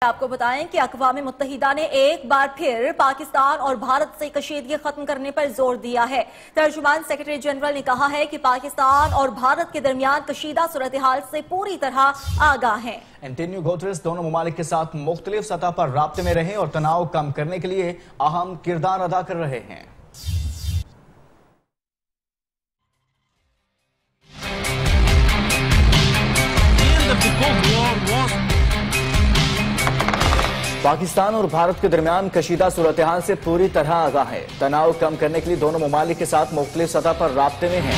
आपको बताएं कि अक़वाम मुत्तहिदा ने एक बार फिर पाकिस्तान और भारत से कशीदगी खत्म करने पर जोर दिया है। तर्जुमान सेक्रेटरी जनरल ने कहा है कि पाकिस्तान और भारत के दरमियान कशीदा सूरत हाल से पूरी तरह आगाह है। एंटोनियो गुतेरेस दोनों ममालिक के साथ मुख्तलिफ सतह पर राब्ते में रहे और तनाव कम करने के लिए अहम किरदार अदा कर रहे हैं। पाकिस्तान और भारत के दरमियान कशीदा सूरत हाल से पूरी तरह आगाह है। तनाव कम करने के लिए दोनों ममालिक के साथ मुख्तलिफ सतह पर राब्ते में हैं।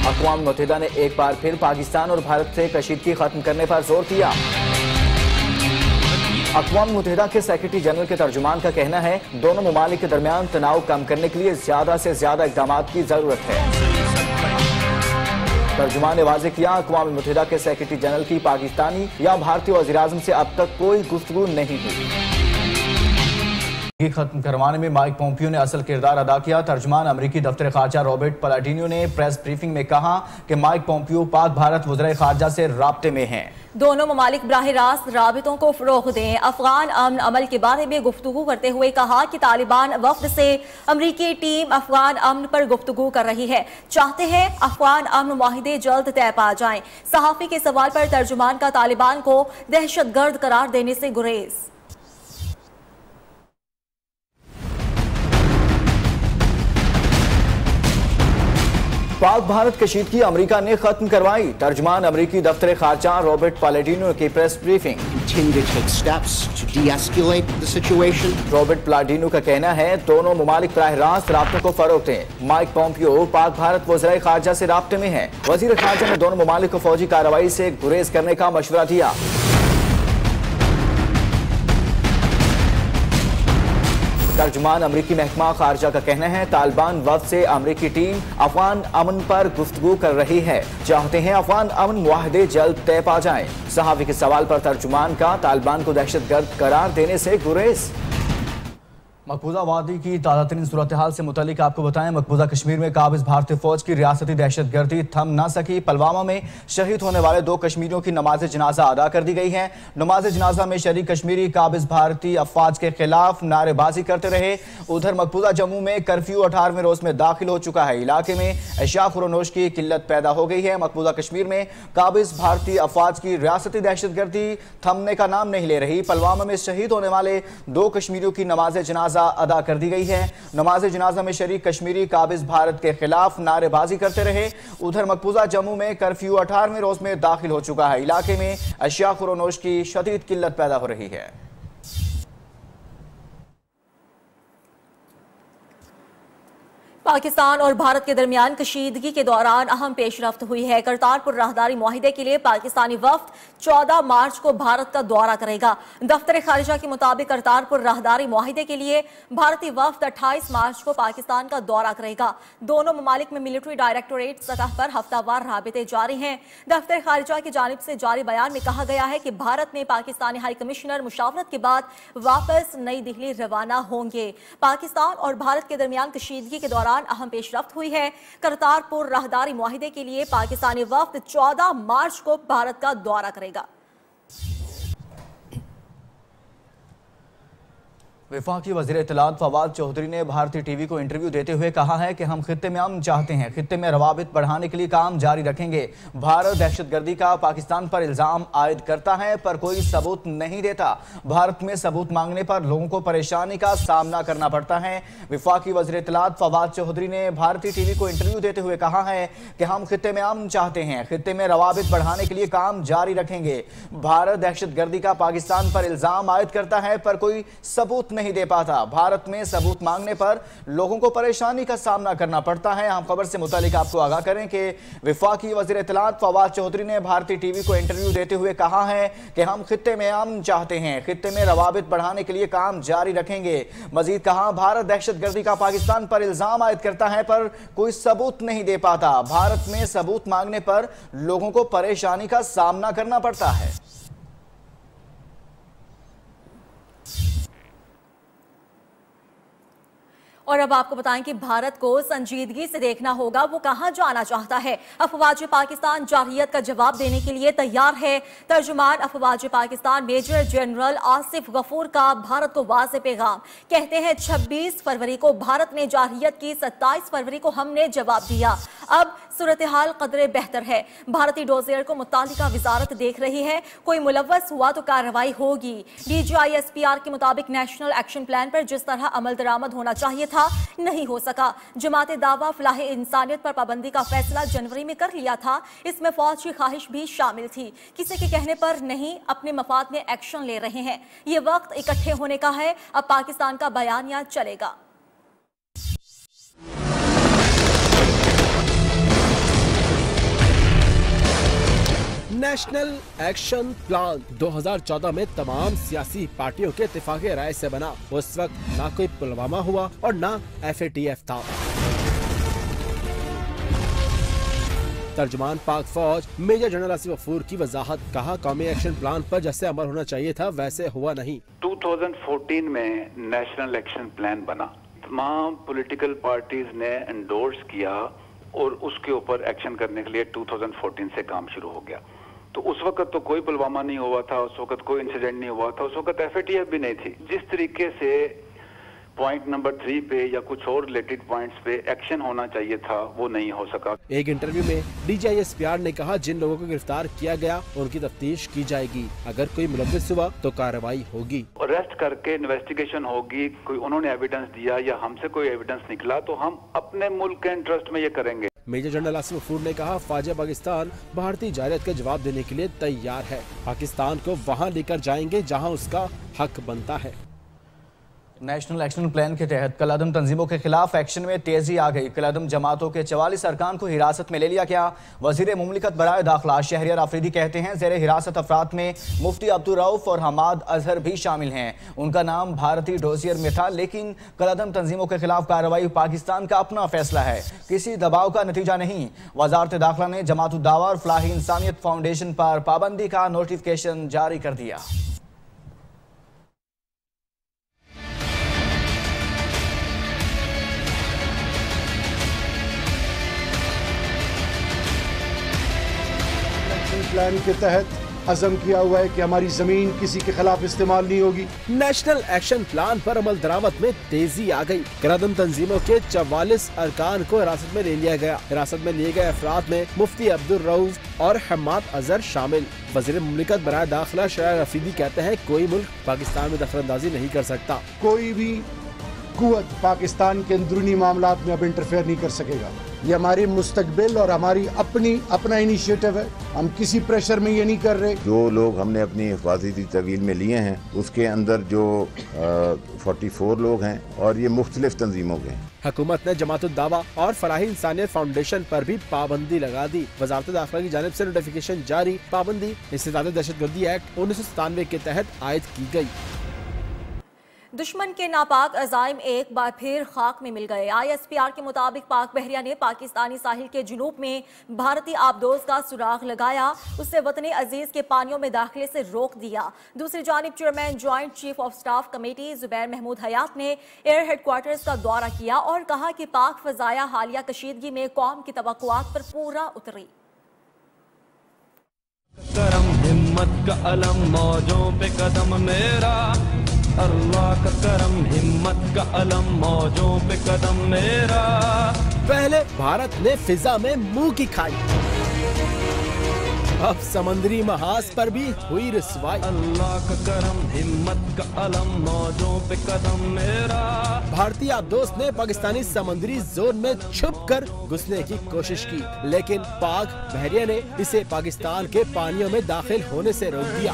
अक़वाम मुत्तहिदा ने एक बार फिर पाकिस्तान और भारत से कशीदगी खत्म करने पर जोर दिया। अक़वाम मुत्तहिदा के सेक्रेटरी जनरल के तर्जुमान का कहना है, दोनों ममालिक के दरमियान तनाव कम करने के लिए ज्यादा से ज्यादा इक़दाम की जरूरत है। तर्जुमान ने वाज़ेह किया, अक़वाम मुत्तहिदा के सेक्रेटरी जनरल की पाकिस्तानी या भारतीय वज़ीर-ए-आज़म से अब तक कोई गुफ्तगू नहीं हुई। खत्म करवाने में माइक पोम्पियो ने असल किरदार अदा किया। तर्जुमान अमरीकी दफ्तर खारजा रॉबर्ट पलाडिनो ने प्रेस ब्रीफिंग में कहा कि माइक पोम्पियो पाक भारत वज़ीर खारजा से राब्ते में हैं। दोनों ममालिक बराह रास्त राबितों को फरोग दें। अफगान अमन अमल के बारे में गुफ्तगू करते हुए कहा कि तालिबान वफ्द से अमरीकी टीम अफगान अमन पर गुफ्तगू कर रही है, चाहते हैं अफगान अमन मुआहिदे जल्द तय पा जाएं। सहाफ़ी के सवाल पर तर्जुमान का तालिबान को दहशतगर्द करार देने से गुरेज। पाक भारत कशीदगी अमेरिका ने खत्म करवाई। तर्जुमान अमरीकी दफ्तर खारजा रॉबर्ट पलाडिनो की प्रेस ब्रीफिंग। रॉबर्ट पलाडिनो का कहना है, दोनों ममालिक बराह रास्त राब्तों को फरोग दें। माइक पोम्पियो पाक भारत वज़ीर खारजा से राब्ते में हैं। वज़ीर खारजा ने दोनों ममालिक को फौजी कार्रवाई से गुरेज करने का मशवरा दिया। तर्जुमान अमरीकी महकमा खारजा का कहना है, तालिबान वफ्द से अमरीकी टीम अफगान अमन पर गुफ्तगू कर रही है, चाहते हैं अफगान अमन मुआहदे जल्द तय पा जाएं। सहाफ़ी के सवाल पर तर्जुमान का तालिबान को दहशतगर्द करार देने से गुरेज। मकबूजा वादी की ताज़ा तरीन सूरत हाल से मुतालिक आपको बताएं, मकबूजा कश्मीर में काबिज भारतीय फौज की रियासती दहशतगर्दी थम न सकी। पुलवामा में शहीद होने वाले 2 कश्मीरियों की नमाज जनाजा अदा कर दी गई है। नमाज जनाजा में शरीक कश्मीरी काबिज भारतीय अफवाज के खिलाफ नारेबाजी करते रहे। उधर मकबूजा जम्मू में कर्फ्यू 18वें रोज में दाखिल हो चुका है। इलाके में अशिया खुरोनोश की किल्लत पैदा हो गई है। मकबूजा कश्मीर में काबिज भारतीय अफवाज की रियासती दहशतगर्दी थमने का नाम नहीं ले रही। पुलवामा में शहीद होने वाले 2 कश्मीरियों की नमाज जनाजा अदा कर दी गई है। नमाज जनाजा में शरीक कश्मीरी काबिज भारत के खिलाफ नारेबाजी करते रहे। उधर मकबूजा जम्मू में कर्फ्यू 18वें रोज में दाखिल हो चुका है। इलाके में अशिया खुरोनोश की शदीद किल्लत पैदा हो रही है। पाकिस्तान और भारत के दरमियान कशीदगी के दौरान अहम पेशरफ्त हुई है। करतारपुर राहदारी मुआहिदे के लिए पाकिस्तानी वफ्द 14 मार्च को भारत का दौरा करेगा। दफ्तर खारिजा के मुताबिक करतारपुर राहदारी मुआहिदे के लिए भारतीय वफ्द 28 मार्च को पाकिस्तान का दौरा करेगा। दोनों ममालिक में मिलिट्री डायरेक्टोरेट सतह पर हफ्तावार राबिते जारी हैं। दफ्तर खारिजा की जानिब से जारी बयान में कहा गया है कि भारत में पाकिस्तानी हाई कमिश्नर मुशावरत के बाद वापस नई दिल्ली रवाना होंगे। पाकिस्तान और भारत के दरमियान कशीदगी के दौरान अहम पेशरफ्त हुई है। करतारपुर राहदारी मुआहिदे के लिए पाकिस्तानी वफ्द 14 मार्च को भारत का दौरा करेगा। वफाकी वज़ीर इत्तलात फवाद चौधरी ने भारतीय टीवी को इंटरव्यू देते हुए कहा है कि हम खित्ते में अमन चाहते हैं, खित्ते में रवाबित बढ़ाने के लिए काम जारी रखेंगे। भारत दहशतगर्दी का पाकिस्तान पर इल्जाम आयद करता है पर कोई सबूत नहीं देता। भारत में सबूत मांगने पर लोगों को परेशानी का सामना करना पड़ता है। वफाकी वज़ीर इत्तलात फवाद चौधरी ने भारतीय टीवी को इंटरव्यू देते हुए कहा है कि हम खित्ते में अमन चाहते हैं, खित्ते में रवाबित बढ़ाने के लिए काम जारी रखेंगे। भारत दहशतगर्दी का पाकिस्तान पर इल्जाम आयद करता है पर कोई सबूत नहीं दे पाता। भारत में सबूत मांगने पर लोगों को परेशानी का सामना करना पड़ता है। हम खबर से मुतालिक आपको आगाह करें कि वफाकी वज़ीर इत्तलात फवाद चौधरी ने भारतीय टीवी को इंटरव्यू देते हुए कहा है कि हम खित्ते में अमन चाहते हैं, खित्ते में रवाबित बढ़ाने के लिए काम जारी रखेंगे। मजीद कहा, भारत दहशतगर्दी का पाकिस्तान पर इल्जाम आयद करता है पर कोई सबूत नहीं दे पाता। भारत में सबूत मांगने पर लोगों को परेशानी का सामना करना पड़ता है। और अब आपको बताएं कि भारत को संजीदगी से देखना होगा वो कहां जाना चाहता है। अफवाज पाकिस्तान जारहियत का जवाब देने के लिए तैयार है। तर्जुमान अफवाज पाकिस्तान मेजर जनरल आसिफ गफूर का भारत को वाज़ेह पैगाम। कहते हैं 26 फरवरी को भारत ने जारहियत की, 27 फरवरी को हमने जवाब दिया। अब सूरत हाल कदरे बेहतर है। भारतीय डोजियर को मुतालिका वजारत देख रही है। कोई मुलव्वस हुआ तो कार्रवाई होगी। DGI-SPR के मुताबिक नेशनल एक्शन प्लान पर जिस तरह अमल दरामद होना चाहिए था नहीं हो सका। जमात दावा फलाह इंसानियत पर पाबंदी का फैसला जनवरी में कर लिया था। इसमें फौज की ख्वाहिश भी शामिल थी। किसी के कहने पर नहीं, अपने मफाद में एक्शन ले रहे हैं। ये वक्त इकट्ठे होने का है। अब पाकिस्तान का बयानिया चलेगा। नेशनल एक्शन प्लान 2014 में तमाम सियासी पार्टियों के इत्तेफाक़े राय से बना। उस वक्त ना कोई पुलवामा हुआ और ना FATF था। तर्जुमान पाक फौज मेजर जनरल आसिफ गफूर की वजाहत। कहा, कौमी एक्शन प्लान पर जैसे अमल होना चाहिए था वैसे हुआ नहीं। 2014 में नेशनल एक्शन प्लान बना, तमाम पॉलिटिकल पार्टीज ने एंडोर्स किया और उसके ऊपर एक्शन करने के लिए 2014 से काम शुरू हो गया। तो उस वक्त तो कोई पुलवामा नहीं हुआ था, उस वक्त कोई इंसिडेंट नहीं हुआ था, उस वक्त FATF भी नहीं थी। जिस तरीके से पॉइंट नंबर 3 पे या कुछ और रिलेटेड पॉइंट्स पे एक्शन होना चाहिए था वो नहीं हो सका। एक इंटरव्यू में DGI-SPR ने कहा, जिन लोगों को गिरफ्तार किया गया उनकी तफ्तीश की जाएगी। अगर कोई मुलव्विस हुआ तो कार्रवाई होगी। अरेस्ट करके इन्वेस्टिगेशन होगी। कोई उन्होंने एविडेंस दिया या हमसे कोई एविडेंस निकला तो हम अपने मुल्क के इंटरेस्ट में ये करेंगे। मेजर जनरल आसिफ गफूर ने कहा, फ़ौज पाकिस्तान भारतीय जारहियत का जवाब देने के लिए तैयार है। पाकिस्तान को वहाँ लेकर जाएंगे जहाँ उसका हक बनता है। नेशनल एक्शन प्लान के तहत कलादम तंजीमों के खिलाफ एक्शन में तेजी आ गई। कलादम जमातों के 44 अरकान को हिरासत में ले लिया गया। वजीर मुमलिकत बराए दाखिला शहरियार आफरीदी कहते हैं, ज़ेरे हिरासत अफराद में मुफ्ती अब्दुल रऊफ और हमाद अजहर भी शामिल हैं। उनका नाम भारतीय डोजियर में था, लेकिन कलादम तंजीमों के खिलाफ कार्रवाई पाकिस्तान का अपना फैसला है, किसी दबाव का नतीजा नहीं। वजारत दाखिला ने जमात दावा और फलाह इंसानियत फाउंडेशन पर पाबंदी का नोटिफिकेशन जारी कर दिया। प्लान के तहत अज़म किया हुआ है कि हमारी जमीन किसी के खिलाफ इस्तेमाल नहीं होगी। नेशनल एक्शन प्लान पर अमल दरामद में तेजी आ गई। कलादम तंजीमों के 44 अरकान को हिरासत में ले लिया गया। हिरासत में लिए गए अफराद में मुफ्ती अब्दुल रऊफ और हमाद अजहर शामिल। वज़ीर मुमलिकत बराए दाखिला शहरियार आफरीदी कहते हैं, कोई मुल्क पाकिस्तान में दखलंदाजी नहीं कर सकता। कोई भी कुव्वत पाकिस्तान के अंदरूनी मामलात में अब इंटरफेयर नहीं कर सकेगा। ये हमारे मुस्तकबिल और हमारी अपना इनिशिएटिव है। हम किसी प्रेशर में ये नहीं कर रहे। जो लोग हमने अपनी हिफाजती तवील में लिए हैं उसके अंदर जो 44 लोग हैं और ये मुख्तलिफ तंजीमों के हैं। हुकूमत ने जमात दावा और फलाह इंसानियत फाउंडेशन पर भी पाबंदी लगा दी। वजारत दाखिला की जानिब से नोटिफिकेशन जारी। पाबंदी इस्तेदाद दहशतगर्दी एक्ट 1997 के तहत आयद की गई। दुश्मन के नापाक अज़ाइम एक बार फिर खाक में मिल गए। ISPR के मुताबिक पाक बहरिया ने पाकिस्तानी साहिल के जुनूब में भारतीय आबदोज का सुराग लगाया, उससे वतन अजीज के पानियों में दाखिले से रोक दिया। दूसरी जानिब chairman joint chief of staff committee Zubair Mahmood Hayat ने एयर हेडक्वार्टर्स का दौरा किया और कहा कि पाक फजाया हालिया कशीदगी में कौम की तवक्कुआत पर पूरा उतरी। करम हिम्मत का अलम मौजों पे कदम मेरा, अल्लाह का करम हिम्मत का अलम मौजों पे कदम मेरा। पहले भारत ने फिजा में मुंह की खाई, अब समुद्री महाज पर भी हुई रसवाई। अल्लाह का करम हिम्मत का अलम मौजों पे कदम मेरा। भारतीय आबदोज ने पाकिस्तानी समुद्री जोन में छुपकर घुसने की कोशिश की, लेकिन पाक बहरिया ने इसे पाकिस्तान के पानियों में दाखिल होने से रोक दिया।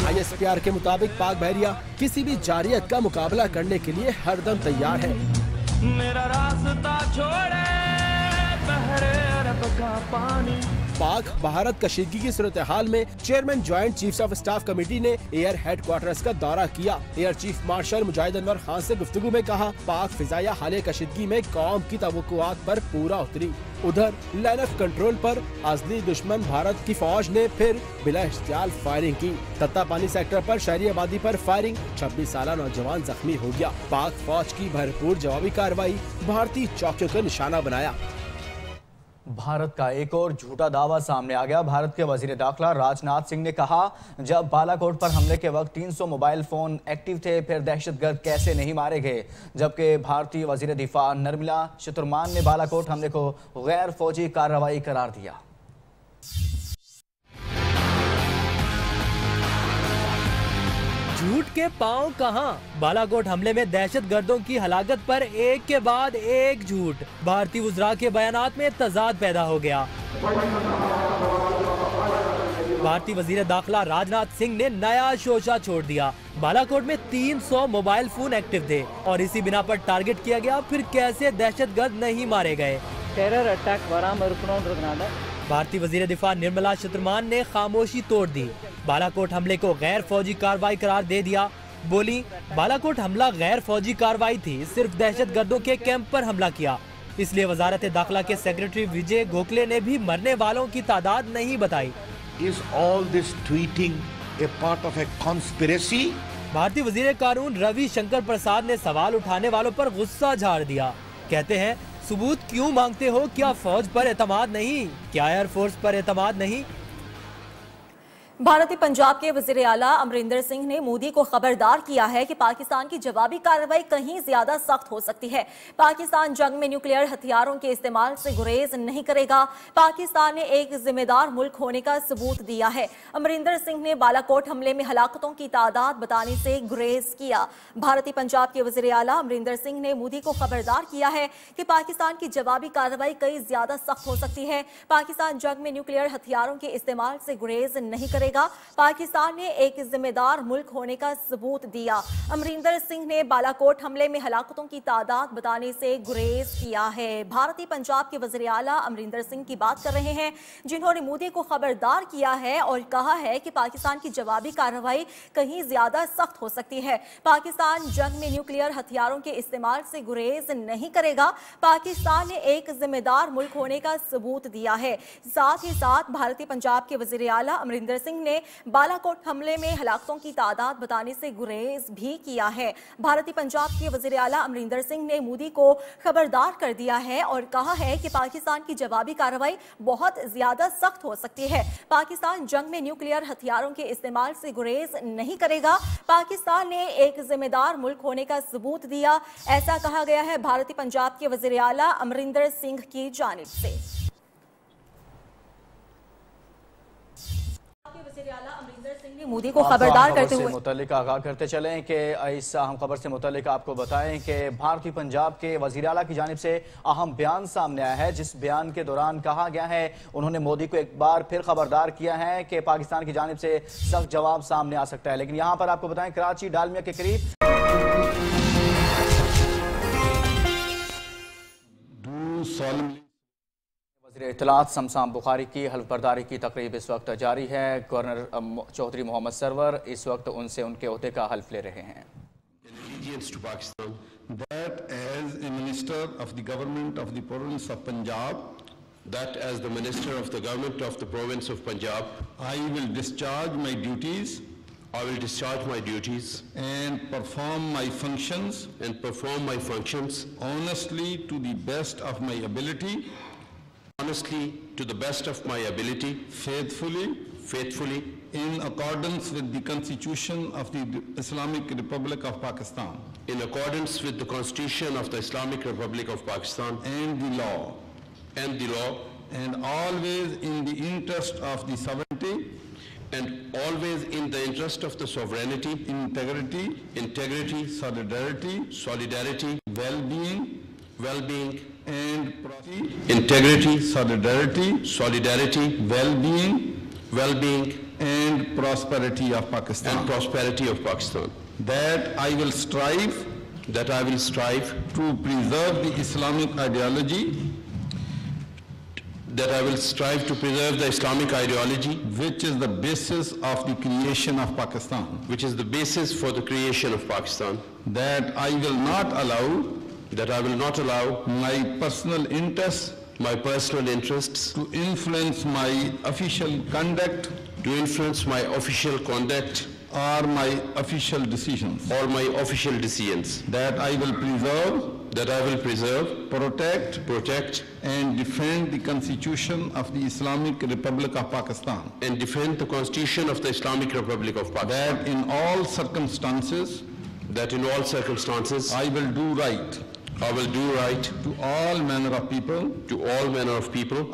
ISPR के मुताबिक पाक बहरिया किसी भी जारियत का मुकाबला करने के लिए हरदम तैयार है। मेरा रास्ता छोड़े बहरे अरब का पानी, पाक भारत कशीदगी की सूरत हाल में chairman joint chiefs of staff committee ने एयर हेडक्वार्टर्स का दौरा किया। एयर चीफ मार्शल मुजाहिद अनवर खान से गुफ्तगू में कहा, पाक फिजाया हालिया कशीदगी में कौम की तवक्कुआत पर पूरा उतरी। उधर लाइन ऑफ कंट्रोल पर असली दुश्मन भारत की फौज ने फिर बिला इख्तियार फायरिंग की। तत्तापानी सेक्टर पर शहरी आबादी पर फायरिंग, 26 साल नौजवान जख्मी हो गया। पाक फौज की भरपूर जवाबी कार्रवाई, भारतीय चौकियों को निशाना बनाया। भारत का एक और झूठा दावा सामने आ गया। भारत के वजीर दाखिला राजनाथ सिंह ने कहा, जब बालाकोट पर हमले के वक्त 300 मोबाइल फोन एक्टिव थे, फिर दहशतगर्द कैसे नहीं मारे गए। जबकि भारतीय वजीर दिफा निर्मला सीतारमण ने बालाकोट हमले को गैर फौजी कार्रवाई करार दिया। झूठ के पांव कहां? बालाकोट हमले में दहशतगर्दों की हलाकत पर एक के बाद एक झूठ। भारतीय वज़रा के बयानात में तजाद पैदा हो गया। भारतीय वजीर दाखिला राजनाथ सिंह ने नया शोशा छोड़ दिया। बालाकोट में 300 मोबाइल फोन एक्टिव थे और इसी बिना पर टारगेट किया गया, फिर कैसे दहशतगर्द नहीं मारे गए। टेरर अटैक भारतीय वजीर दिफा निर्मला सीतारमण ने खामोशी तोड़ दी। बालाकोट हमले को गैर फौजी कार्रवाई करार दे दिया। बोली, बालाकोट हमला गैर फौजी कार्रवाई थी, सिर्फ दहशतगर्दों के कैंप पर हमला किया। इसलिए वजारत दाखिला के सेक्रेटरी विजय गोखले ने भी मरने वालों की तादाद नहीं बताई। Is all this tweeting a part of a conspiracy? भारतीय वजीर कानून रवि शंकर प्रसाद ने सवाल उठाने वालों पर गुस्सा झाड़ दिया। कहते हैं, सबूत क्यों मांगते हो? क्या फौज पर एतमाद नहीं? क्या एयरफोर्स पर एतमाद नहीं? भारतीय पंजाब के वजीर आला अमरिंदर सिंह ने मोदी को खबरदार किया है कि पाकिस्तान की जवाबी कार्रवाई कहीं ज्यादा सख्त हो सकती है। पाकिस्तान जंग में न्यूक्लियर हथियारों के इस्तेमाल से गुरेज नहीं करेगा। पाकिस्तान ने एक जिम्मेदार मुल्क होने का सबूत दिया है। अमरिंदर सिंह ने बालाकोट हमले में हलाकतों की तादाद बताने से गुरेज किया। भारतीय पंजाब के वजीर आला अमरिंदर सिंह ने मोदी को खबरदार किया है कि पाकिस्तान की जवाबी कार्रवाई कहीं ज्यादा सख्त हो सकती है। पाकिस्तान जंग में न्यूक्लियर हथियारों के इस्तेमाल से गुरेज नहीं करेगा। पाकिस्तान ने एक जिम्मेदार मुल्क होने का सबूत दिया। अमरिंदर सिंह ने बालाकोट हमले में हलाकतों की तादाद बताने से गुरेज किया है। भारतीय पंजाब के वज़ीर आला अमरिंदर सिंह की बात कर रहे हैं, जिन्होंने मोदी को खबरदार किया है और कहा है कि पाकिस्तान की जवाबी कार्रवाई कहीं ज्यादा सख्त हो सकती है। पाकिस्तान जंग में न्यूक्लियर हथियारों के इस्तेमाल से गुरेज नहीं करेगा। पाकिस्तान ने एक जिम्मेदार मुल्क होने का सबूत दिया है। साथ ही साथ भारतीय पंजाब के वज़ीर आला अमरिंदर सिंह ने बालाकोट हमले में हलाकतों की तादाद बताने से गुरेज भी किया है। भारतीय पंजाब के वज़ीर आला अमरिंदर सिंह ने मोदी को खबरदार कर दिया है और कहा है कि पाकिस्तान की जवाबी कार्रवाई बहुत ज्यादा सख्त हो सकती है। पाकिस्तान जंग में न्यूक्लियर हथियारों के इस्तेमाल से गुरेज नहीं करेगा। पाकिस्तान ने एक जिम्मेदार मुल्क होने का सबूत दिया, ऐसा कहा गया है भारतीय पंजाब के वज़ीर आला अमरिंदर सिंह की जानिब से। मोदी को खबरदार करते हुए मुतल्लिक आगाह करते चलें कि इस अहम खबर से मुतल्लिक आपको बताएं कि भारतीय पंजाब के वज़ीर आला की जानिब से अहम बयान सामने आया है, जिस बयान के दौरान कहा गया है, उन्होंने मोदी को एक बार फिर खबरदार किया है कि पाकिस्तान की जानिब से सख्त जवाब सामने आ सकता है। लेकिन यहां पर आपको बताएं, कराची डालमिया के करीब इत्तलात शमशान बुखारी की हल्फ बर्दारी की तकरीब इस वक्त जारी है। गवर्नर चौधरी मोहम्मद सरवर इस वक्त उनसे उनके ओहदे का हल्फ ले रहे हैं। That as a minister of the government of the province of Punjab, that as the minister of the government of the province of Punjab, I will discharge my duties. I will discharge my duties and perform my functions honestly to the best of my ability. Honestly, to the best of my ability, faithfully, in accordance with the Constitution of the Islamic Republic of Pakistan, in accordance with the Constitution of the Islamic Republic of Pakistan, and the law, and always in the interest of the sovereignty, and always in the interest of the sovereignty, integrity, solidarity, well-being, and integrity, solidarity, well-being, and prosperity of Pakistan. That I will strive to preserve the Islamic ideology, that I will strive to preserve the Islamic ideology, which is the basis of the creation of Pakistan, which is the basis for the creation of Pakistan, that I will not allow my personal interests to influence my official conduct or my official decisions, that I will preserve, protect and defend the Constitution of the Islamic Republic of Pakistan, and defend the Constitution of the Islamic Republic of Pakistan, that in all circumstances I will do right to all manner of people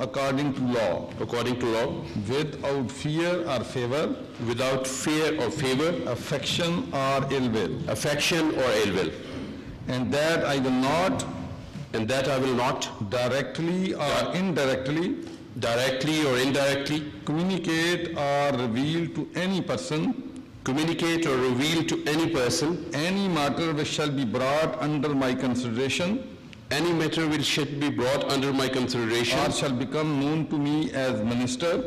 according to law, without fear or favor, affection or ill will, and that I will not directly or indirectly communicate or reveal to any person any matter which shall be brought under my consideration, or shall become known to me as minister,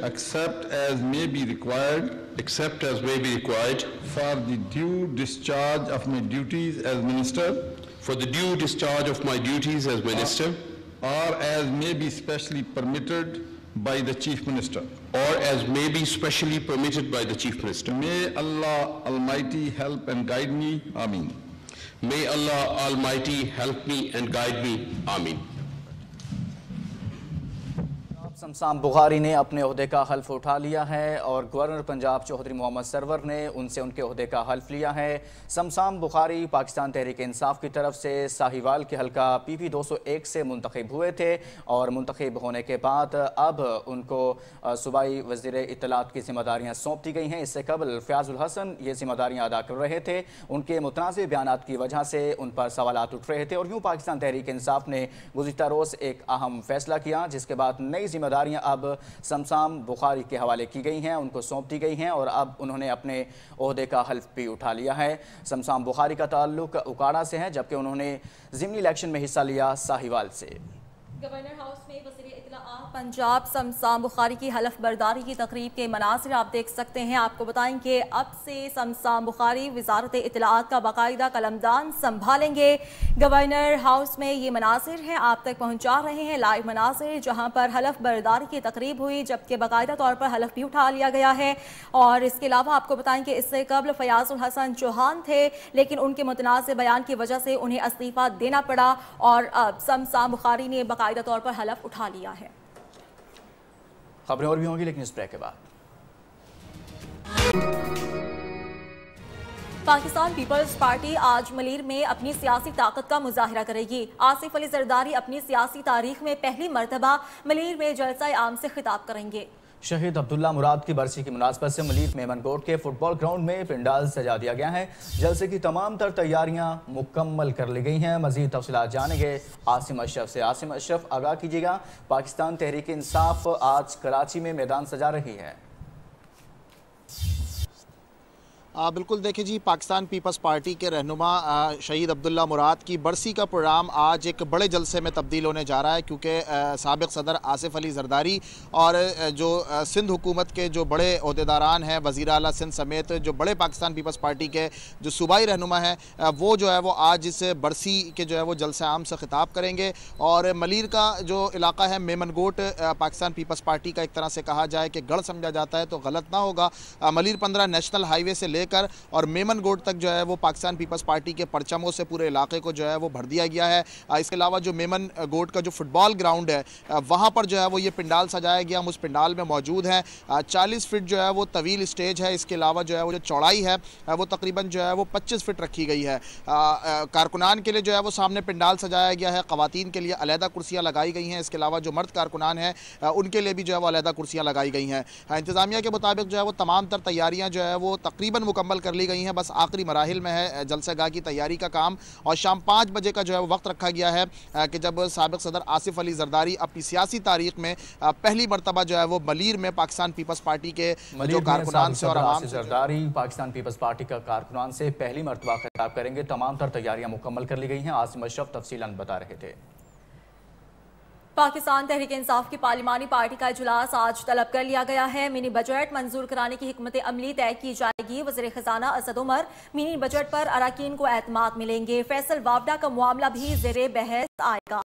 except as may be required for the due discharge of my duties as minister, or as may be specially permitted by the Chief Minister. May Allah Almighty help and guide me. Ameen. May Allah Almighty help me and guide me. Ameen. शमशान बुखारी ने अपने ओहदे का हल्फ उठा लिया है और governor Punjab Chaudhary Mohammad server ने उनसे उनके ओहदे का हल्फ लिया है। शमशान बुखारी पाकिस्तान तहरीक इंसाफ की तरफ से साहिवाल के हल्का PP 201 से मुंतखब हुए थे और मुंतखब होने के बाद अब उनको सूबाई वज़ीर इत्तलात की जिम्मेदारियाँ सौंप दी गई हैं। इससे कबल फ़याज़ुल हसन ये जिम्मेदारियाँ अदा कर रहे थे। उनके मुतनाज़िर बयानात की वजह से उन पर सवालात उठ रहे थे और यूँ पाकिस्तान तहरीक इंसाफ ने गुज़िश्ता रोज़ एक अहम फैसला किया, जिसके बाद नई जिम्मेदारियां अब शमशान बुखारी के हवाले की गई हैं, उनको सौंप दी गई हैं और अब उन्होंने अपने ओहदे का हल्फ भी उठा लिया है। शमशान बुखारी का ताल्लुक उकाड़ा से है, जबकि उन्होंने ज़िमनी इलेक्शन में हिस्सा लिया साहिवाल से। गवर्नर हाउस में वज़ीर इत्तलाआत पंजाब शमशान बुखारी की हलफ बर्दारी की तकरीब के मनासिर आप देख सकते हैं। आपको बताएं कि अब से शमशान बुखारी वज़ारत इत्तलाआत का बाकायदा कलमदान संभालेंगे। गवर्नर हाउस में ये मनासिर हैं, आप तक पहुंचा रहे हैं लाइव मनासिर, जहां पर हलफ बर्दारी की तकरीब हुई, जबकि बाकायदा तौर पर हलफ भी उठा लिया गया है। और इसके अलावा आपको बताएं कि इससे कबल फ़याज़ुल हसन चौहान थे, लेकिन उनके मुतनाज़िर बयान की वजह से उन्हें इस्तीफ़ा देना पड़ा और अब शमशान बुखारी ने बाकायदा तौर पर हलफ उठा लिया है। खबरें और भी होंगी, लेकिन इस ब्रेक के बाद। पाकिस्तान पीपल्स पार्टी आज मलीर में अपनी सियासी ताकत का मुजाहिरा करेगी। आसिफ अली जरदारी अपनी सियासी तारीख में पहली मरतबा मलीर में जलसा आम से खिताब करेंगे। शहीद अब्दुल्ला मुराद की बरसी की मुनासबत से मलीर मेमनकोट के फुटबॉल ग्राउंड में पंडाल सजा दिया गया है। जलसे की तमाम तर तैयारियां मुकम्मल कर ली गई हैं। मजीद तफसीलात जानेंगे आसिम अशरफ से। आसिम अशरफ, आगाह कीजिएगा, पाकिस्तान तहरीक इंसाफ आज कराची में मैदान सजा रही है। बिल्कुल, देखिए जी, पाकिस्तान पीपल्स पार्टी के रहनुमा शहीद अब्दुल्ला मुराद की बरसी का प्रोग्राम आज एक बड़े जलसे में तब्दील होने जा रहा है, क्योंकि साबिक़ सदर आसिफ अली जरदारी और जो सिंध हुकूमत के जो बड़े अहदेदारान हैं, वज़ीर आला सिंध समेत जो बड़े पाकिस्तान पीपल्स पार्टी के जो सूबाई रहनुमा हैं, वो जो है वो आज इस बरसी के जो है वो जलसे आम से खिताब करेंगे। और मलीर का जो इलाका है मेमनगोट, पाकिस्तान पीपल्स पार्टी का एक तरह से कहा जाए कि गढ़ समझा जाता है तो गलत ना होगा। मलीर 15 नेशनल हाईवे से लेकर और मेमनगोट तक जो है वो पाकिस्तान पीपल्स पार्टी के परचमों से पूरे इलाके को जो है वो भर दिया गया है। इसके अलावा जो मेमनगोट का जो फुटबॉल ग्राउंड है, वहाँ पर जो है वो ये पिंडाल सजाया गया। हम उस पिंडाल में मौजूद हैं। 40 फीट जो है वो तवील स्टेज है। इसके अलावा जो है वो जो चौड़ाई है वो तकरीबन जो है वो 25 फीट रखी गई है। कारकुनान के लिए जो है वो सामने पिंडाल सजाया गया है। ख़वातीन के लिए अलहदा कुर्सियाँ लगाई गई हैं। इसके अलावा जो मर्द कारकुनान हैं उनके लिए भी जो है वो अलहदा कुर्सियाँ लगाई गई हैं। इंतज़ामिया के मुताबिक जो है वो तमाम तर तैयारियाँ जो है वो तकरीबन मुकम्मल कर ली गई हैं। बस आखिरी मराहिल में है जलसेगाह की तैयारी का काम। और शाम 5 बजे का जो है वो वक्त रखा गया है कि जब साबिक़ सदर आसिफ अली जरदारी अपनी सियासी तारीख में पहली मरतबा जो है वो मलीर में पाकिस्तान पीपल्स पार्टी के जो कारकुनान से और आवाम से जरदारी पाकिस्तान पीपल्स पार्टी का कारकुनान से पहली मरतबा खिताब करेंगे। तमाम तर तैयारियां मुकम्मल कर ली गई हैं। आसिम अशरफ तफसीलन बता रहे थे। पाकिस्तान तहरीक इंसाफ की पार्लिमानी पार्टी का इजलास आज तलब कर लिया गया है। मिनी बजट मंजूर कराने की हिकमत अमली तय की जाएगी। वज़ीर खजाना असद उमर मिनी बजट पर अरकान को एतमाद मिलेंगे। फैसल वावडा का मामला भी ज़ेरे बहस आएगा।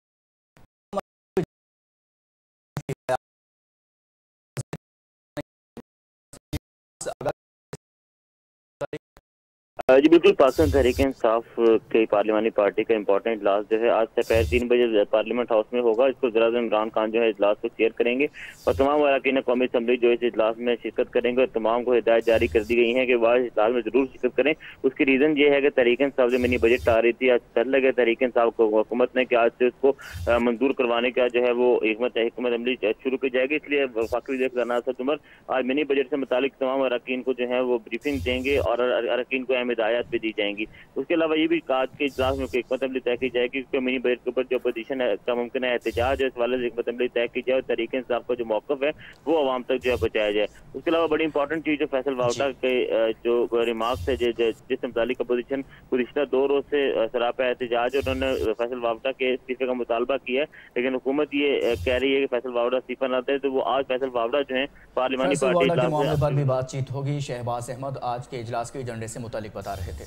जी बिल्कुल, पाकिस्तान तहरीक इंसाफ की पार्लिमानी पार्टी का इंपॉर्टेंट इजलास जो है आज दोपहर 3 बजे पार्लियामेंट हाउस में होगा। इसको वज़ीर-ए-आज़म इमरान खान जो है इजलास को चेयर करेंगे और तमाम अरकान कौमी असम्बली जो इस इजलास में शिरकत करेंगे और तमाम को हिदायत जारी कर दी गई है कि वह इस इजलास में जरूर शिरकत करें। उसकी रीज़न ये है कि तहरीक इंसाफ जो मिनी बजट आ रही थी आज कर लगे तहरीक इंसाफ को हुकूमत ने कि आज से उसको मंजूर करवाने का जो है वो हिकमत अमली शुरू की जाएगी। इसलिए वफाकी वज़ीर ख़ज़ाना असद उमर आज मिनी बजट से मुतालिक तमाम अरकान को जो है वो ब्रीफिंग देंगे और अरकान को अहम हिदायत भी दी जाएंगी। उसके अलावा ये भी आज के इजलास में हिकमत अमली तय की जाएगी कि मिनी बजट के ऊपर जो अपोजिशन का मुमकिन है एहतजाज है, इस वाले से हिकमत अमली तय की जाए और तहरीक इंसाफ का जो मौक़िफ़ है वो आवाम तक जो है पहुंचाया जाए। उसके अलावा बड़ी इंपॉर्टेंट चीज़ जो फैसल वावडा के जो रिमार्क्स है जिस मुतालिक अपोजिशन गुज़िश्ता 2 रोज से सरापा एहतजाज और उन्होंने फैसल वावडा के इस्तीफे का मुतालबा किया है, लेकिन हुकूमत ये कह रही है कि फैसल वावडा इस्तीफा न दे, तो वो आज फैसल वावडा जो है पार्लिमानी पार्टी के मामले पर भी बातचीत होगी। शहबाज अहमद आज के इजलास के एजेंडे से मुतालिक बता रहे थे।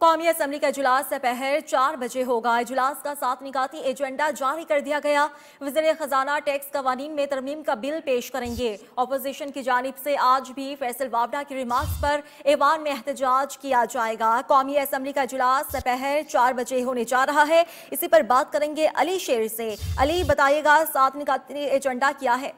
कौमी असम्बली का इजलास दोपहर 4 बजे होगा। इजलास का 7 निकाती एजेंडा जारी कर दिया गया। वज़ीर खजाना टैक्स कवानीन में तरमीम का बिल पेश करेंगे। अपोजिशन की जानिब से आज भी फैसल वावडा के रिमार्क्स पर ऐवान में एहतजाज किया जाएगा। कौमी असम्बली का इजलास दोपहर 4 बजे होने जा रहा है। इसी पर बात करेंगे अली शेर से। अली, बताइएगा 7 निकाती एजेंडा क्या है?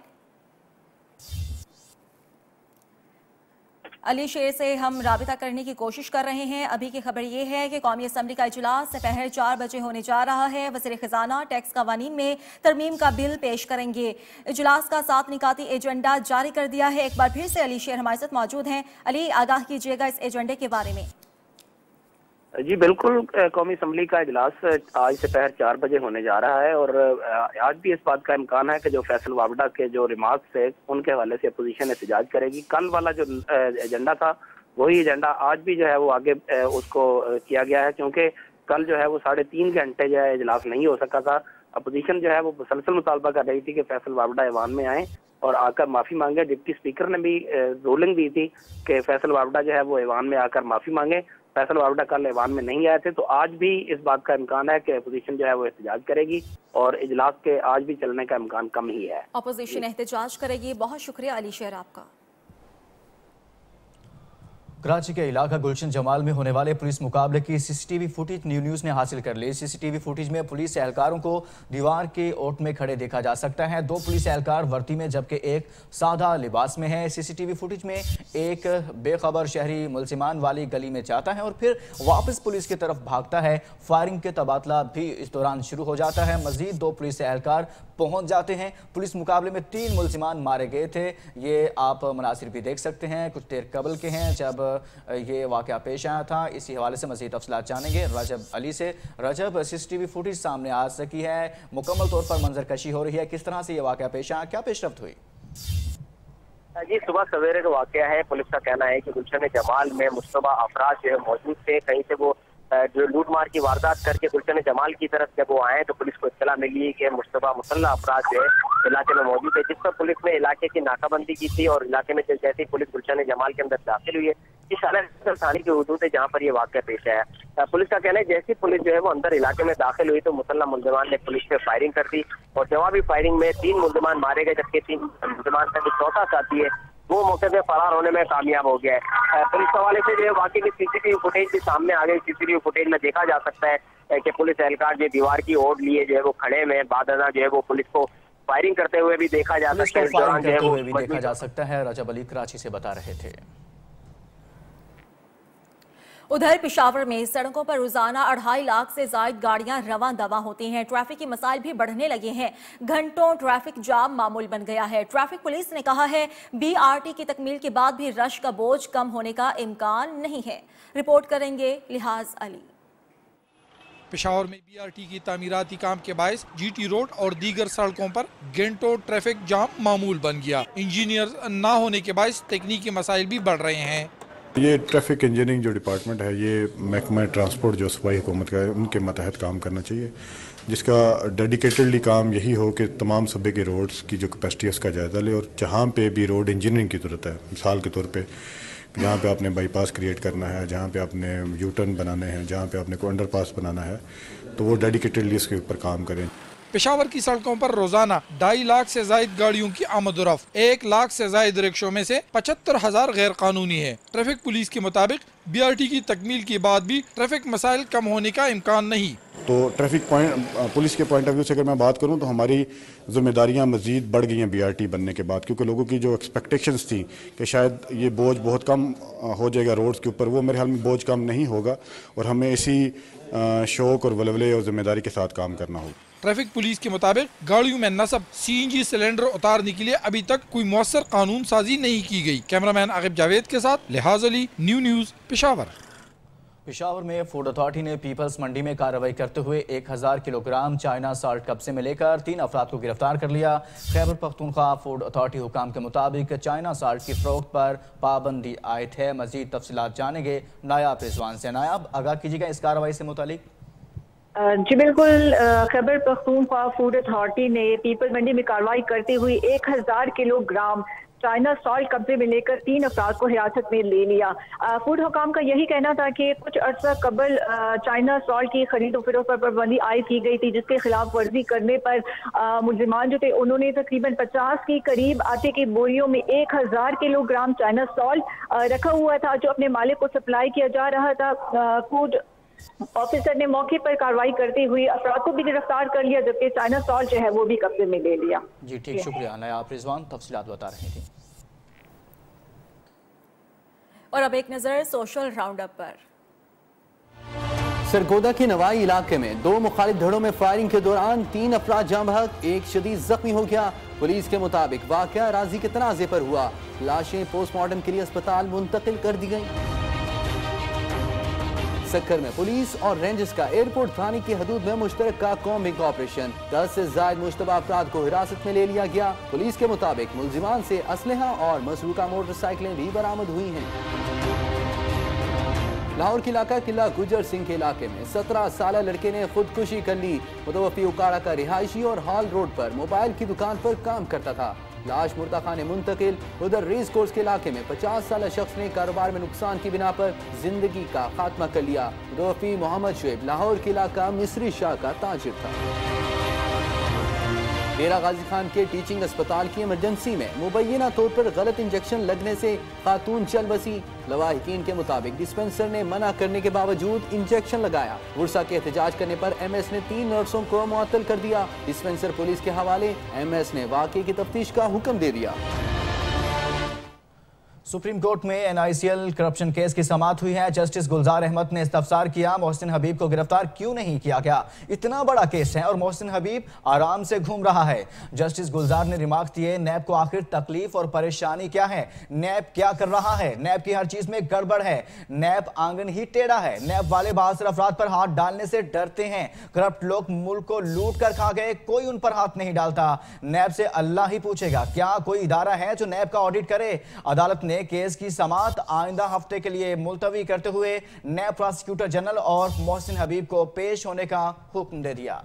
अली शेर से हम राबिता करने की कोशिश कर रहे हैं। अभी की खबर ये है कि कौमी असम्बली का इजलास दोपहर 4 बजे होने जा रहा है। वज़ीर खजाना टैक्स कवानीन में तरमीम का बिल पेश करेंगे। इजलास का 7 निकाती एजेंडा जारी कर दिया है। एक बार फिर से अली शेर हमारे साथ मौजूद हैं। अली, आगाह कीजिएगा इस एजेंडे के बारे में। जी बिल्कुल, कौमी असम्बली का इजलास आज दोपहर 4 बजे होने जा रहा है और आज भी इस बात का इम्कान है कि जो फैसल वावडा के जो रिमार्क्स है उनके हवाले से अपोजिशन एहतजाज करेगी। कल वाला जो एजेंडा था वही एजेंडा आज भी जो है वो आगे उसको किया गया है, क्योंकि कल जो है वो 3.5 घंटे जो है इजलास नहीं हो सका था। अपोजिशन जो है वो मुसलसल मुतालबा कर रही थी कि फैसल वावडा ऐवान में आए और आकर माफ़ी मांगे। डिप्टी स्पीकर ने भी रूलिंग दी थी कि फैसल वावडा जो है वो ऐवान में आकर माफ़ी मांगे। फैसल वावडा कल ऐवान में नहीं आए थे, तो आज भी इस बात का इम्कान है कि अपोजिशन जो है वो एहतजाज करेगी और इजलास के आज भी चलने का इम्कान कम ही है। अपोजिशन एहतजाज करेगी। बहुत शुक्रिया अली शेर आपका। कराची के इलाका गुलशन जमाल में होने वाले पुलिस मुकाबले की सीसीटीवी फुटेज न्यूज़ ने हासिल कर ली। सीसीटीवी फुटेज में पुलिस एहलकारों को दीवार के ओट में खड़े देखा जा सकता है। 2 पुलिस एहलकार वर्दी में जबकि एक सादा लिबास में है। सीसीटीवी फुटेज में एक बेखबर शहरी मुलजिमान वाली गली में जाता है और फिर वापस पुलिस की तरफ भागता है। फायरिंग के तबादला भी इस दौरान शुरू हो जाता है। मजीद 2 पुलिस एहलकार पहुंच जाते हैं। पुलिस मुकाबले में 3 मुलजिमान मारे गए थे। ये आप मनासिर भी देख सकते हैं, कुछ देर कबल के हैं जब ये वाक़या पेश आया था। इसी हवाले से मज़ीद तफसीलात जानेंगे रजब अली से। रजब, सीसीटीवी फुटेज सामने आ सकी है, मुकम्मल तौर पर मंजर कशी हो रही है, किस तरह से ये वाक़या पेश आया, क्या पेशरफ्त हुई? जी सुबह सवेरे का वाक़या है। पुलिस का कहना है कि गुलशन जमाल में मुश्तबा अफराद जो है मौजूद थे। कहीं से वो जो लूट मार की वारदात करके गुलशन जमाल की तरफ जब वो आए तो पुलिस को इत्तला मिली कि मुश्तबा मुसल्लह अफराद जो है इलाके में मौजूद है, जिस पर पुलिस ने इलाके की नाकाबंदी की थी और इलाके में जैसे ही पुलिस गुलशन जमाल के अंदर दाखिल हुई है इस थाने की हदूद है जहाँ पर ये वाक़या पेश आया। पुलिस का कहना है जैसी पुलिस जो है वो अंदर इलाके में दाखिल हुई तो मुसल्लह मुलजिमान ने पुलिस पे फायरिंग कर दी और जवाबी फायरिंग में 3 मुलजिमान मारे गए, जबकि 3 मुलजिमान का जो चौथा साथी है वो मौके से फरार होने में कामयाब हो गया है। पुलिस के हवाले से जो है वाकई की सीसीटीवी फुटेज भी सामने आ गई। सीसीटीवी फुटेज में देखा जा सकता है कि पुलिस एहलकार जो दीवार की ओर लिए जो है वो खड़े में बादना जो है वो पुलिस को फायरिंग करते हुए भी देखा जा सकता है। इस दौरान जो है वो देखा जा सकता है। रजब अली कराची से बता रहे थे। उधर पेशावर में सड़कों पर रोजाना 2.5 लाख से ज्यादा गाड़ियां रवां दवा होती हैं। ट्रैफिक के मसाइल भी बढ़ने लगे हैं। घंटों ट्रैफिक जाम मामूल बन गया है। ट्रैफिक पुलिस ने कहा है BRT की तकमील के बाद भी रश का बोझ कम होने का इम्कान नहीं है। रिपोर्ट करेंगे लिहाज अली। पेशावर में BRT की तामीराती काम के बायस GT रोड और दीगर सड़कों पर घंटों ट्रैफिक जाम मामूल बन गया। इंजीनियर न होने के बायस तकनीकी मसाइल भी बढ़ रहे हैं। ये ट्रैफिक इंजीनियरिंग जो डिपार्टमेंट है, ये महकमा ट्रांसपोर्ट जो सूबाई हुकूमत का है, उनके मतहत काम करना चाहिए, जिसका डेडिकेटेडली काम यही हो कि तमाम सूबे के रोड्स की जो कैपेसिटी है उसका जायज़ा ले, और जहाँ पे भी रोड इंजीनियरिंग की ज़रूरत है, मिसाल के तौर पे जहाँ पे आपने बाईपास क्रिएट करना है, जहाँ पे आपने यू टर्न बनाने हैं, जहाँ पे आपने को अंडरपास बनाना है, तो वो डेडिकेटेडली इसके ऊपर काम करें। पेशावर की सड़कों पर रोजाना 2.5 लाख से जायद गाड़ियों की आमद-ओ-रफ्त, 1 लाख से जायद रिक्शों में से 75,000 गैर कानूनी है। ट्रैफिक पुलिस के मुताबिक BRT की तकमील के बाद भी ट्रैफिक मसाइल कम होने का इम्कान नहीं। तो ट्रैफिक पुलिस के पॉइंट ऑफ व्यू से अगर मैं बात करूं तो हमारी जिम्मेदारियां मजीद बढ़ गई हैं BRT बनने के बाद, क्योंकि लोगों की जो एक्सपेक्टेशंस थी कि शायद ये बोझ बहुत कम हो जाएगा रोड्स के ऊपर, वो मेरे ख्याल में बोझ कम नहीं होगा, और हमें इसी शौक और वलवले और जिम्मेदारी के साथ काम करना होगा। ट्रैफिक पुलिस के मुताबिक गाड़ियों में नस्ब CNG सिलेंडर उतारने के लिए अभी तक कोई मौसर कानून साजी नहीं की गई। कैमरामैन आगिब जावेद के साथ लिहाज अली, न्यूज़ पेशावर। पेशावर में फूड अथॉरिटी ने पीपल्स मंडी में कार्रवाई करते हुए 1000 किलोग्राम चाइना साल्ट कब्जे में लेकर 3 अफराद को गिरफ्तार कर लिया। खैबर पख्तूनख्वा फूड अथॉरिटी हुकाम के मुताबिक चाइना साल्ट की फरोख्त पर पाबंदी आयद है। मजीद तफसीलात जानेंगे नायाब रिजवान से। नायाब, आगाह कीजिएगा इस कार्रवाई से मुतालिक। जी बिल्कुल, खैबर पख्तूनख्वा फूड अथॉरिटी ने पीपल मंडी में कार्रवाई करते हुए 1000 किलोग्राम चाइना सॉल्ट कब्जे में लेकर 3 अफराद को हिरासत में ले लिया। फूड हुकाम का यही कहना था कि कुछ अर्सा कबल चाइना सॉल्ट की खरीदो फरोख्त पर पाबंदी आयद की गई थी, जिसके खिलाफ वर्जी करने पर मुलजिमान जो थे उन्होंने तकरीबन 50 के करीब आटे की बोरियों में 1000 किलोग्राम चाइना सॉल्ट रखा हुआ था, जो अपने मालिक को सप्लाई किया जा रहा था। फूड ऑफिसर ने मौके पर कार्रवाई करते हुए अफराद को भी गिरफ्तार कर लिया, जबकि चाइना सॉल्ट जो है वो भी कब्जे में ले लिया। जी ठीक, शुक्रिया नायाब रिजवान, तफसीलात बता रही थी। और अब एक नजर सोशल राउंडअप पर। सरगोदा के नवाई इलाके में 2 मुखालिफ धड़ों में फायरिंग के दौरान 3 अफराद जाँ बहक, 1 शदीद जख्मी हो गया। पुलिस के मुताबिक वाकया राजी के तनाजे पर हुआ। लाशें पोस्टमार्टम के लिए अस्पताल मुंतकिल कर दी गई। सक्कर में पुलिस और रेंजर्स का एयरपोर्ट थाने की हदूद में मुश्तरका कॉम्बिंग ऑपरेशन, 10 से ज्यादा मुश्तबा अफराद को हिरासत में ले लिया गया। पुलिस के मुताबिक मुलजिमान से असलहा और मसरूका मोटरसाइकिलें भी बरामद हुई हैं। लाहौर के इलाका किला गुजर सिंह के इलाके में 17 साल लड़के ने खुदकुशी कर ली। मुतवफ़ी उकाड़ा का रिहायशी और हॉल रोड पर मोबाइल की दुकान पर काम करता था। लाश मुर्दा खाने मुंतकिल। उधर रेस कोर्स के इलाके में 50 साल शख्स ने कारोबार में नुकसान की बिना पर जिंदगी का खात्मा कर लिया। मुतवफ़ी मोहम्मद शुएब लाहौर के इलाका मिस्री शाह का ताजिर था। डेरा गाजी खान के टीचिंग अस्पताल की इमरजेंसी में मुबैना तौर पर गलत इंजेक्शन लगने से खातून चल बसी। लवाहिकीन के मुताबिक डिस्पेंसर ने मना करने के बावजूद इंजेक्शन लगाया। गुस्सा के एहतजाज करने पर MS ने 3 नर्सों को मुअत्तल कर दिया। डिस्पेंसर पुलिस के हवाले। MS ने वाक़े की तफ्तीश का हुक्म दे दिया। सुप्रीम कोर्ट में NICL करप्शन केस की समाअत हुई है। जस्टिस गुलजार अहमद ने इस्तफसार किया, मोहसिन हबीब को गिरफ्तार क्यों नहीं किया गया। इतना बड़ा केस है और मोहसिन हबीब आराम से घूम रहा है। जस्टिस गुलजार ने रिमार्क दिए, नैब को आखिर तकलीफ और परेशानी क्या है, नैब क्या कर रहा है, नैब की हर चीज में गड़बड़ है, नैब आंगन ही टेढ़ा है, नैब वाले बहादुर अफराद पर हाथ डालने से डरते हैं। करप्ट लोग मुल्क को लूट कर खा गए, कोई उन पर हाथ नहीं डालता। नैब से अल्लाह ही पूछेगा, क्या कोई इदारा है जो नैब का ऑडिट करे। अदालत ने केस की समाअत आइंदा हफ्ते के लिए मुलतवी करते हुए नैब प्रोसिक्यूटर जनरल और मोहसिन हबीब को पेश होने का हुक्म दे दिया।